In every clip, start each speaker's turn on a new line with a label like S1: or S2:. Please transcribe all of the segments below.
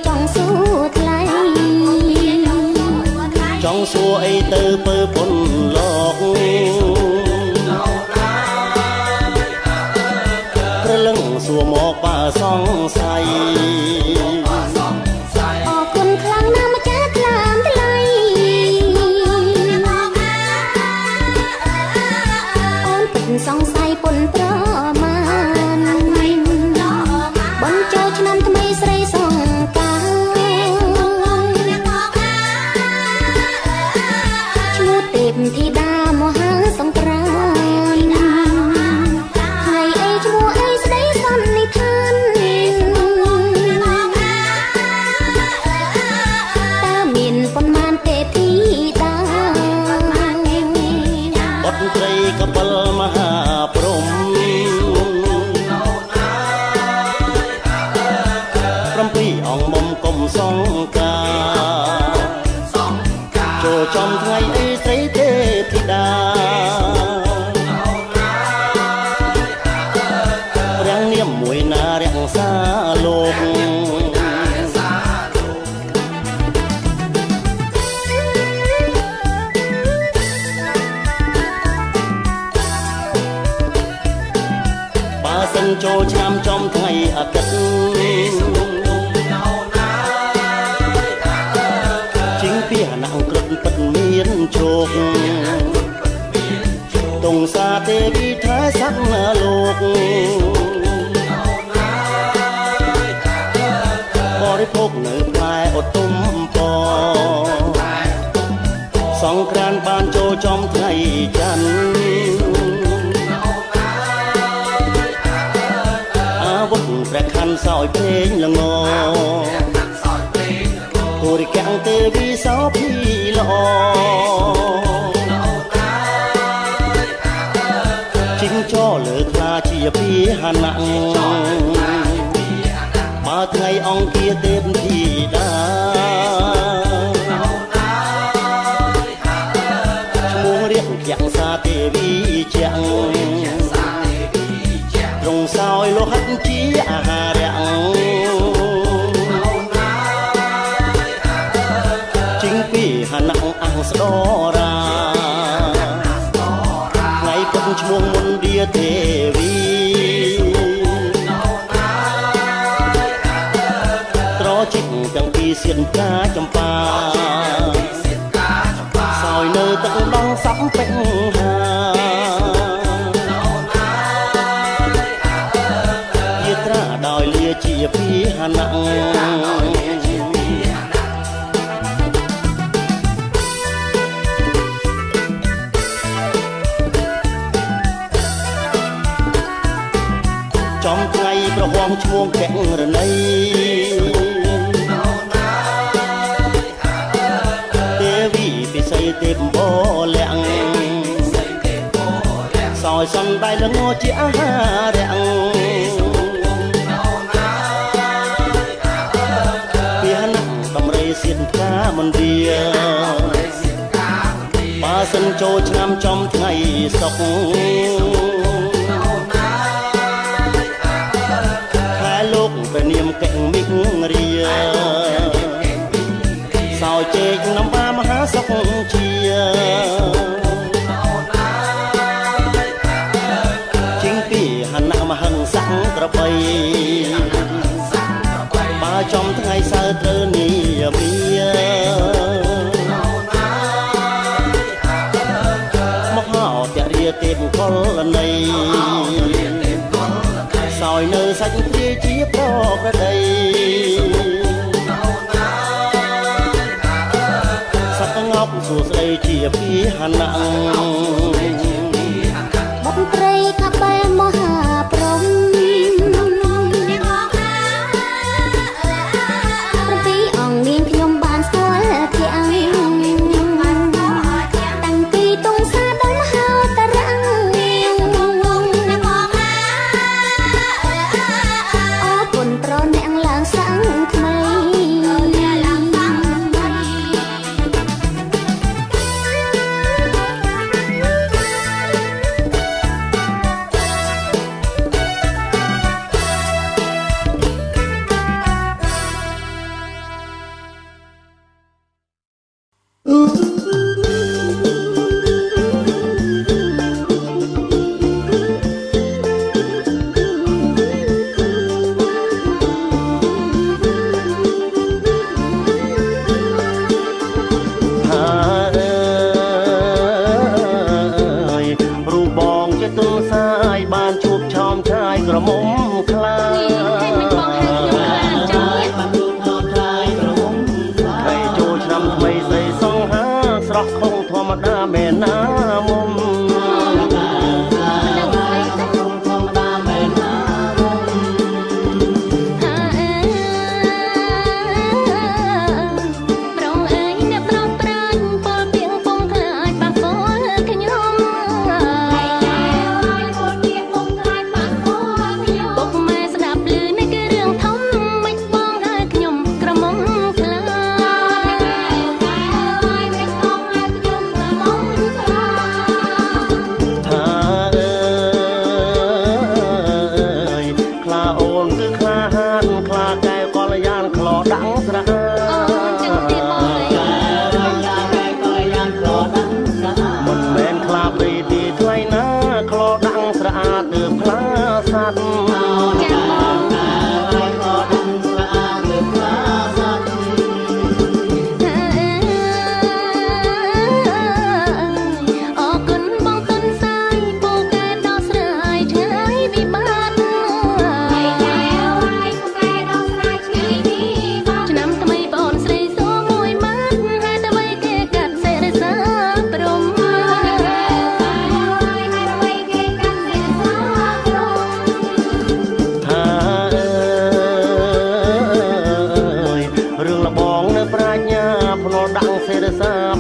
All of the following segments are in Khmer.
S1: ចង់សួរថ្លៃ
S2: ចង់សួរអីទៅពើពុនលោកព្រលឹងសួរមកបើសង្ស័យ
S1: អរគុណខ្លាំងណាស់ម្ចាស់ថ្លាមថ្លៃអូនពិតសង្ស័យពុនប្រមាណបញ្ចូលឆ្នាំថ្មីស្រីសង្ការឈ្មោះទេពធីតាមហាសង្គ្រាមថ្ងៃអីឈ្មោះអីស្ដីសន្និដ្ឋានតើមានប៉ុន្មានទេពធីតា
S2: បុត្រីកបិលមហាព្រំ7អង្គមុំគុំសង្ការចូលចំថ្ងៃអីស្រីទេពធីតារាំងនាមមួយណារាំងសាលោកបើសិនចូលឆ្នាំចំថ្ងៃអាទិត្យជីងពីអានក្រឹតពិតមានជោគទងសាទេវីថែសក្តាលោកបរិភោគនៅផ្លែឧត្តមពសង្ក្រាន្តបានចូលចំថ្ងៃច័ន្ទអាវុធព្រះខ័នសោយពេញល្ងពុរិកាំងទេវីសោភីល្អជីងចោលើខ្លាជាពីហណៈបើថ្ងៃអង្គាទេពធីតាឈ្មោះរៀបយ៉ាងសាទេវីជាងត្រង់សោយលោហិតជាអាហារជីងពីហណៈអង្គស្ដរាថ្ងៃពុនឈ្មោះមុនឌាទេវីត្រជីកទាំងពីរសៀនកាចម្ប៉ាសោយនៅទឹកដងសំពេញហាយាត្រាដោយលាជាពីហណៈចំថ្ងៃប្រហមឈ្មោះកែងរណីទេវីពិសីទេពបលាក់សោយសនដៃល្ងជាអាហារពីហណៈដំរីសៀនផ្កាមន្ទាបើសិនចូលឆ្នាំចំថ្ងៃសុកព្រះនាមកែងមិករាសោយជែកនំបាមហាសុខជាជីងពីហណៈមហឹងសង្ក្របីបើចំថ្ងៃសៅរ៍ត្រូវនីមីមកហៅតរាទេពកលនៃ soi nơi xanh kia chiếc pro cái đây sắc ngọc ruột đây chia phía hà nặng
S1: bắt trai cặp bay mơ hà prom vì ông miên nhom bàn soi thì anh tăng kỳ tung xa đống hao ta răng ô quần pro nẹng làng sáng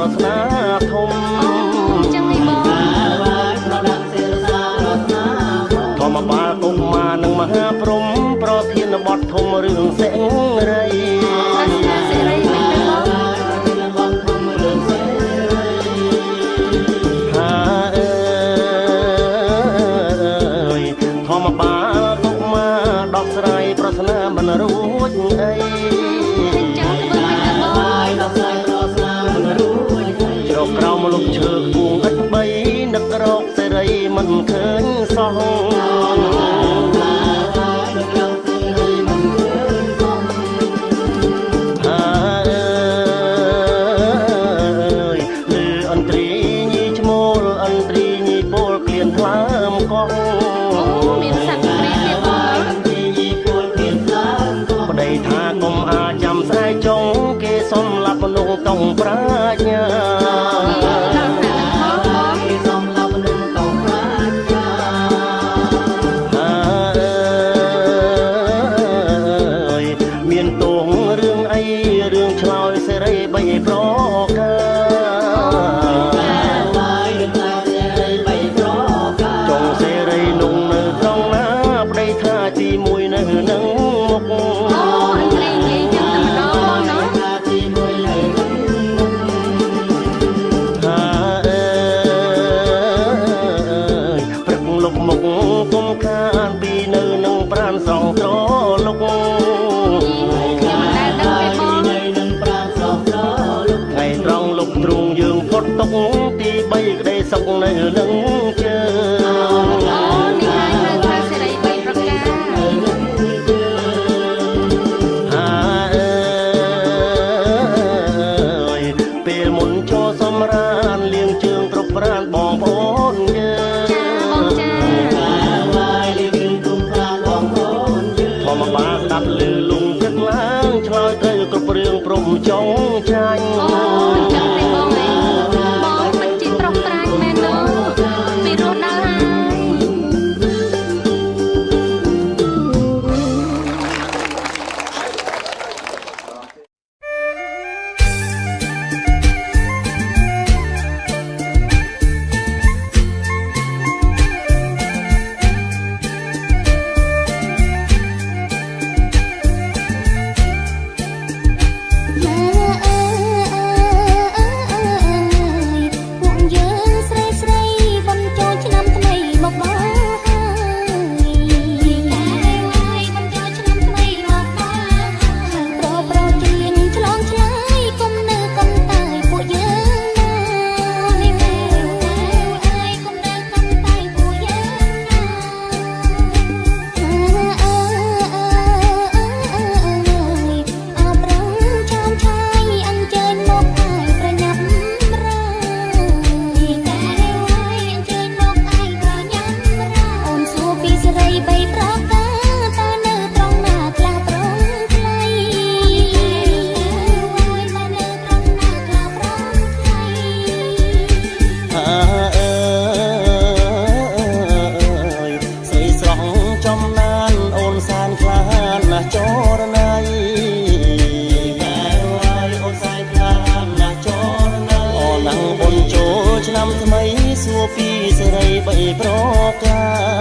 S2: ប្រាថ្នាធំ
S1: ចឹងហីបង
S2: ធម្មបាលកុមារនិងមហាព្រំប្រធានបទធំរឿងសេរី
S1: សេរីមិនទៅបង
S2: ធម្មបាលកុមារដោះស្រាយប្រស្នាមិនរួចអីជ្រកក្រោមលុបឈើគួងឥតបីនឹករកសេរីមិនឃើញសោះសម្រាប់មនុស្សต้องប្រាជ្ញាសម្រាប់មនុស្សต้องប្រាជ្ញាមានទងរឿងអីរឿងឆ្លើយសេរីបីប្រការចុងសេរីนุ่งនៅត្រង់ណាប្តីថាទីមួយនៅនឹងមុខគុំខានពីនៅនឹងប្រានស្រងត្រលុកថ្ងៃត្រង់លុកទ្រូងយើងផុតទុកទី3ក្តីសុខនៅនឹងជើងពេលមុនចូលសម្រានលៀងជើងគ្រប់ប្រានបងប្អូនយើងបាស្ដាប់លឺលំទឹកឡើងឆ្លើយត្រូវគ្រប់រឿងព្រមចង់ចាញ់
S1: ចឹងទេបងអីបងមិនជាប្រុសត្រាញ់មែនទេពីរស់ដល់ឆ្នាំថ្មីសួរពីសេរីបីប្រការ